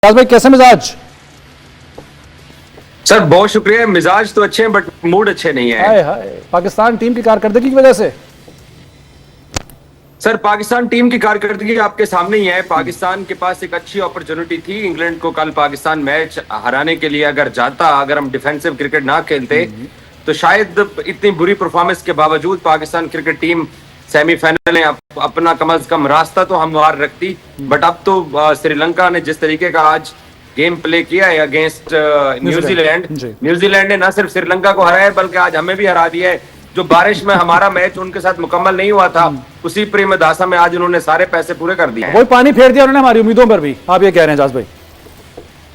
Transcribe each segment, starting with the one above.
भाई कैसे मिजाज? सर बहुत शुक्रिया। मिजाज तो अच्छे हैं बट मूड अच्छे नहीं है। हाय हाय, पाकिस्तान टीम की कारकर्दगी की वजह से। सर पाकिस्तान टीम की कारकर्दगी आपके सामने ही है। पाकिस्तान के पास एक अच्छी अपॉर्चुनिटी थी इंग्लैंड को कल पाकिस्तान मैच हराने के लिए। अगर जाता, अगर हम डिफेंसिव क्रिकेट ना खेलते तो शायद इतनी बुरी परफॉर्मेंस के बावजूद पाकिस्तान क्रिकेट टीम सेमीफाइनल में अपना कम अज कम रास्ता तो हमवार रखती। बट अब तो श्रीलंका ने जिस तरीके का आज गेम प्ले किया है अगेंस्ट न्यूजीलैंड ने न सिर्फ श्रीलंका को हराया बल्कि आज हमें भी हरा दिया है। जो बारिश में हमारा मैच उनके साथ मुकम्मल नहीं हुआ था, उसी प्रेमदासा में आज उन्होंने सारे पैसे पूरे कर दिए हैं। वही पानी फेर दिया उन्होंने हमारी उम्मीदों पर भी, आप ये कह रहे हैं जाज भाई?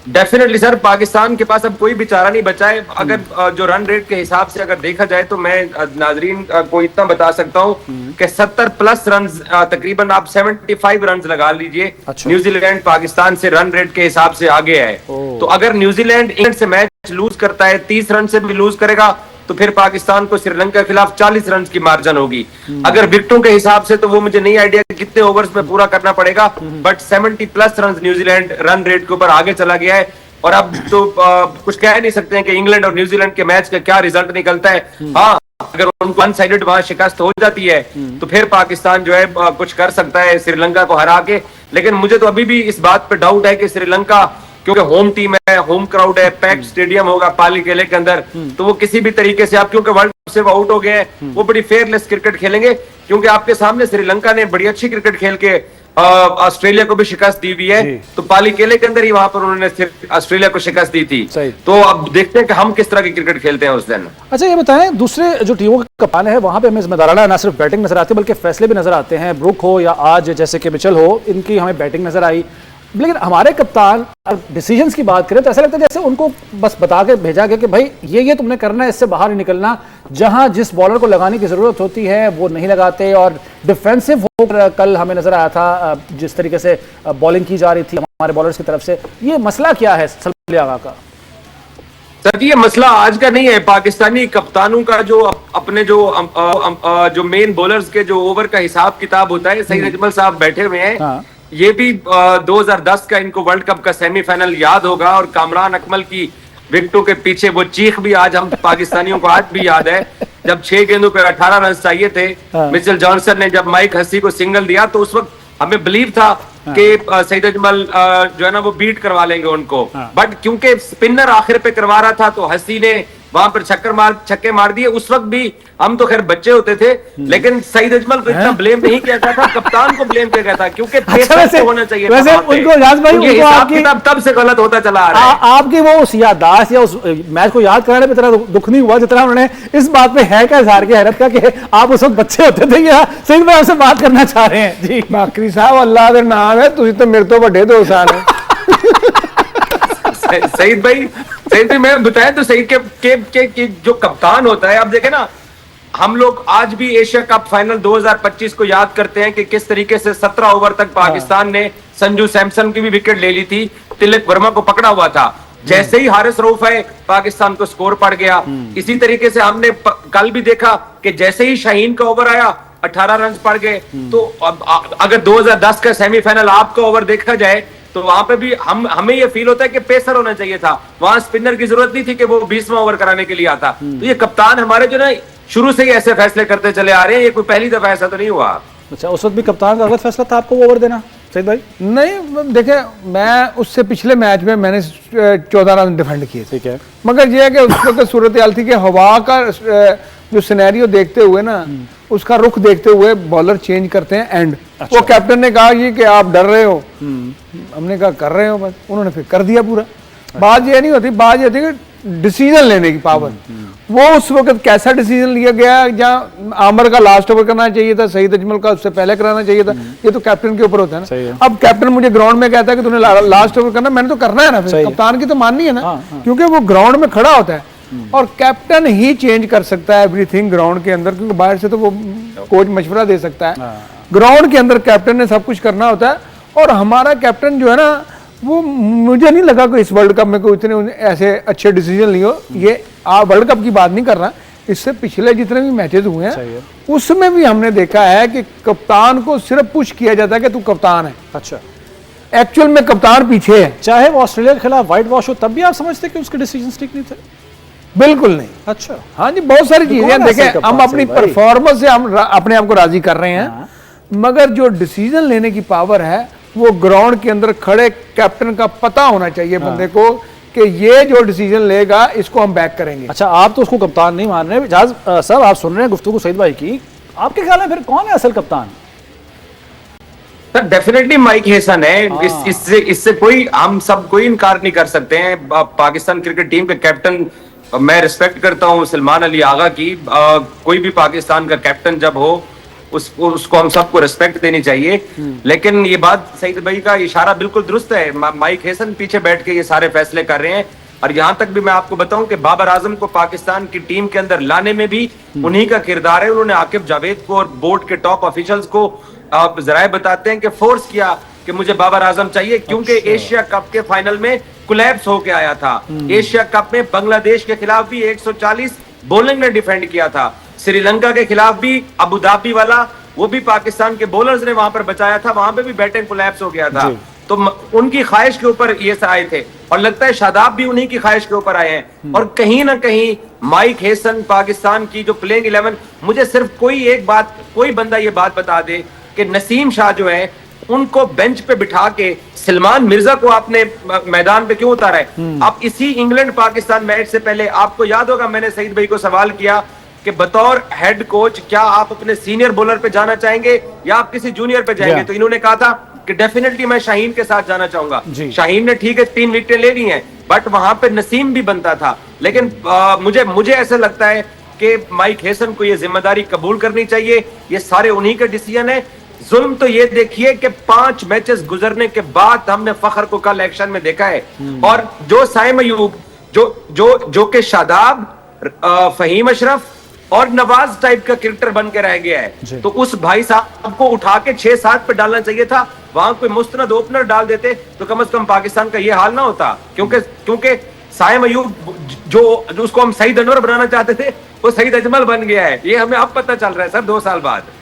डेफिनेटली सर, पाकिस्तान के पास अब कोई भी चारा नहीं बचा है। अगर जो रन रेट के हिसाब से अगर देखा जाए तो मैं नाजरीन को इतना बता सकता हूं कि 70 प्लस रन, तकरीबन आप 75 रन लगा लीजिए। अच्छा। न्यूजीलैंड पाकिस्तान से रन रेट के हिसाब से आगे है। तो अगर न्यूजीलैंड इंग्लैंड से मैच लूज करता है, 30 रन से भी लूज करेगा, तो फिर पाकिस्तान को श्रीलंका के खिलाफ 40 रन की मार्जिन होगी। अगर विकेटों के हिसाब से तो वो मुझे नहीं आइडिया कि कितने ओवर्स में पूरा करना पड़ेगा, but 70 plus run New Zealand run rate के ऊपर आगे चला गया है। और अब तो कुछ कह नहीं सकते हैं कि इंग्लैंड और न्यूजीलैंड के मैच का क्या रिजल्ट निकलता है। हाँ, अगर उनको वन साइडेड वहां शिकस्त हो जाती है तो फिर पाकिस्तान जो है कुछ कर सकता है श्रीलंका को हरा के। लेकिन मुझे तो अभी भी इस बात पे डाउट है कि श्रीलंका, क्योंकि होम टीम है, होम क्राउड है, पैक्ड स्टेडियम होगा पाली किले के अंदर, तो वो किसी भी तरीके से, आप क्योंकि वर्ल्ड कप से आउट हो गए हैं, वो बड़ी फेयरलेस क्रिकेट खेलेंगे। क्योंकि आपके सामने श्रीलंका ने बड़ी अच्छी क्रिकेट खेल के ऑस्ट्रेलिया को भी शिकस्त दी हुई है। तो पाली किले के अंदर ही वहां पर उन्होंने ऑस्ट्रेलिया को शिकस्त दी थी। तो अब देखते हैं कि हम किस तरह की क्रिकेट खेलते हैं उस दिन। अच्छा ये बताएं, दूसरे जो टीमों के कप्तान है वहां पे हमें जिम्मेदाराना ना सिर्फ बैटिंग नजर आती है बल्कि फैसले भी नजर आते हैं। ब्रुक हो या आज जैसे कि मिचेल हो, इनकी हमें बैटिंग नजर आई। लेकिन हमारे कप्तान डिसीजंस की बात करें तो ऐसा लगता है जैसे उनको बस बता के भेजा गया कि भाई ये तुमने करना है, इससे बाहर नहीं निकलना। जहां जिस बॉलर को लगाने की जरूरत होती है वो नहीं लगाते। और डिफेंसिव होकर कल हमें नजर आया था जिस तरीके से बॉलिंग की जा रही थी हमारे बॉलर्स की तरफ से। ये मसला क्या है सलमान आगा का? सर ये मसला आज का नहीं है। पाकिस्तानी कप्तानों का जो अपने जो मेन बॉलर्स के जो ओवर का हिसाब किताब होता है, सईद अजमल साहब बैठे हुए हैं। हाँ। ये भी 2010 का इनको वर्ल्ड कप का सेमीफाइनल याद होगा और कामरान अकमल की विकेटों के पीछे वो चीख भी आज हम पाकिस्तानियों को आज भी याद है। जब 6 गेंदों पे 18 रन चाहिए थे, मिचेल जॉनसन ने जब माइक हसी को सिंगल दिया तो उस वक्त हमें बिलीव था कि सईद अजमल जो है ना वो बीट करवा लेंगे उनको। बट क्योंकि स्पिनर आखिर पे करवा रहा था तो हसी ने वहां पर छक्के मार दिए। उस वक्त भी हम तो खैर बच्चे होते थे, लेकिन सईद अजमल को इतना ब्लेम नहीं किया गया था, कप्तान को ब्लेम किया गया था क्योंकि वैसे होना चाहिए। वैसे उनको याद भाई, उनको आपकी तब से गलत होता चला आ रहा है। आपकी वो उस याददाश्त या उस मैच को याद कराने में इतना दुख नहीं हुआ जितना उन्होंने इस बात पे है का इजहार किया हैरत का कि आप उस वक्त बच्चे होते थे। या सही में आपसे बात करना चाह रहे हैं जी बाकरी साहब, अल्लाह का नाम है, तुझे तो मेरे तो बड़े दोस्त हैं। सईद भाई मैं बताया तो सईद के जो कप्तान होता है, आप देखें ना, हम लोग आज भी एशिया कप फाइनल 2025 को याद करते हैं कि किस तरीके से 17 ओवर तक पाकिस्तान ने संजू सैमसन की भी विकेट ले ली थी, तिलक वर्मा को पकड़ा हुआ था। जैसे ही हारिस रऊफ है पाकिस्तान को स्कोर पड़ गया। इसी तरीके से हमने कल भी देखा कि जैसे ही शाहीन का ओवर आया 18 रन पड़ गए। तो अगर 2010 का सेमीफाइनल आपका ओवर देखा जाए तो वहां पे भी हमें ये फील होता है कि पेसर होना चाहिए था, वहां स्पिनर की जरूरत नहीं थी कि वो 20वां ओवर कराने के लिए आता। तो ये कप्तान हमारे जो ना शुरू से ही ऐसे फैसले करते चले आ रहे हैं, ये कोई पहली दफा ऐसा तो नहीं हुआ। अच्छा, उस वक्त भी कप्तान का गलत फैसला था आपको ओवर देना सईद भाई? नहीं देखे, मैं उससे पिछले मैच में मैंने 14 रन डिफेंड किए, ठीक है। मगर यह है कि उस वक्त सूरत हाल थी कि हवा का जो सिनेरियो देखते हुए ना, उसका रुख देखते हुए बॉलर चेंज करते हैं एंड। अच्छा। वो कैप्टन ने कहा कि आप डर रहे हो, हमने कहा कर रहे हो बस, उन्होंने फिर कर दिया पूरा। अच्छा। बात ये नहीं होती, बात ये होती कि डिसीजन लेने की पावर। वो उस वक्त कैसा डिसीजन लिया गया, जहाँ आमर का लास्ट ओवर करना चाहिए था, सईद अजमल का उससे पहले कराना चाहिए था, ये तो कैप्टन के ऊपर होता है ना। अब कैप्टन मुझे ग्राउंड में कहता है कि तूने लास्ट ओवर करना, मैंने तो करना है ना, फिर कप्तान की तो माननी है ना। क्योंकि वो ग्राउंड में खड़ा होता है और कैप्टन ही चेंज कर सकता है एवरीथिंग ग्राउंड के अंदर, क्योंकि बाहर से तो वो कोच मशवरा दे सकता है। ग्राउंड के अंदर कैप्टन ने सब कुछ करना होता है। और हमारा कैप्टन जो है ना, वो मुझे नहीं लगा कि इस वर्ल्ड कप में कोई इतने ऐसे अच्छे डिसीजन लिए हो। ये वर्ल्ड कप की बात नहीं कर रहा, इससे पिछले जितने भी मैचेस हुए हैं उसमें भी हमने देखा है कि कप्तान को सिर्फ पुश किया जाता है कि तू कप्तान है। अच्छा, एक्चुअल में कप्तान पीछे है। चाहे वो ऑस्ट्रेलिया के खिलाफ व्हाइट वॉश हो, तब भी आप समझते कि उसके डिसीजन ठीक नहीं थे? बिल्कुल नहीं। अच्छा, हाँ जी, बहुत सारी चीजें कौन देखें, ऐसा हम कप्तान अपनी सही भाई? परफॉर्मेंस से हम अपने आप को राजी कर रहे हैं, हाँ। मगर जो डिसीजन लेने की पावर है वो ग्राउंड के अंदर खड़े कैप्टन का पता होना चाहिए बंदे को कि ये जो डिसीजन लेगा इसको हम बैक करेंगे। अच्छा, आप तो उसको कप्तान नहीं मान रहे। जहाज साहब, आप सुन रहे हैं गुफ्तगू सईद भाई की, आपके ख्याल में फिर कौन है असल कप्तान? सर डेफिनेटली माइक हेसन है। इससे कोई, हम सब कोई इनकार नहीं कर सकते हैं। पाकिस्तान क्रिकेट टीम के कैप्टन, मैं रिस्पेक्ट करता हूं सलमान अली आगा की। कोई भी पाकिस्तान का कैप्टन जब हो उसको हम सबको रिस्पेक्ट देनी चाहिए। लेकिन ये बात सईद भाई का इशारा बिल्कुल दुरुस्त है। माइक हेसन पीछे बैठ के ये सारे फैसले कर रहे हैं। और यहां तक भी मैं आपको बताऊं कि बाबर आजम को पाकिस्तान की टीम के अंदर लाने में भी उन्हीं का किरदार है। उन्होंने आकिब जावेद को और बोर्ड के टॉप ऑफिशियल्स को, आप जराए बताते हैं कि फोर्स किया कि मुझे बाबर आजम चाहिए, क्योंकि एशिया कप के फाइनल में कोलैप्स होके आया था। एशिया कप में बांग्लादेश के खिलाफ भी 140 बॉलिंग ने डिफेंड किया था। श्रीलंका के खिलाफ भी अबू धाबी वाला, वो भी पाकिस्तान के बॉलर्स ने वहां पर बचाया था, वहां पे भी बैटिंग कोलैप्स हो गया था। तो उनकी ख्वाहिश के ऊपर ये आए थे, और लगता है शादाब भी उन्हीं की ख्वाहिश के ऊपर आए हैं। और कहीं ना कहीं माइक हेसन, पाकिस्तान की जो प्लेइंग 11, मुझे सिर्फ कोई बंदा ये बात बता दे कि नसीम शाह जो है उनको बेंच पे बिठा के सलमान मिर्जा को आपने मैदान पे क्यों उतारा है? आप इसी इंग्लैंड पाकिस्तान मैच से पहले, आपको याद होगा, मैंने सईद भाई को सवाल किया कि बतौर हेड कोच क्या आप अपने सीनियर बॉलर पे जाना चाहेंगे या आप किसी जूनियर पे जाएंगे? तो इन्होंने कहा था कि डेफिनेटली मैं शाहीन के साथ जाना चाहूंगा। शाहीन ने ठीक है 3 विकेटें ले ली हैं, बट वहां पे नसीम भी बनता था। लेकिन मुझे ऐसा लगता है कि माइक हेसन को ये जिम्मेदारी कबूल करनी चाहिए। ये सारे उन्हीं के डिसीजन है। जुल्म तो ये देखिए कि 5 मैचेस गुजरने के बाद हमने फखर को कल एक्शन में देखा है, और जो साइम अयूब, जो के शादाब, फहीम अशरफ और नवाज टाइप का क्रिकेटर बन के रह गया है, तो उस भाई साहब को उठा के 6-7 पे डालना चाहिए था। वहां कोई मुस्तनद ओपनर डाल देते तो कम से कम पाकिस्तान का ये हाल ना होता। क्योंकि साइम अयूब जो उसको हम सईद अनवर बनाना चाहते थे, वो सईद अजमल बन गया है। ये हमें अब पता चल रहा है सर, 2 साल बाद।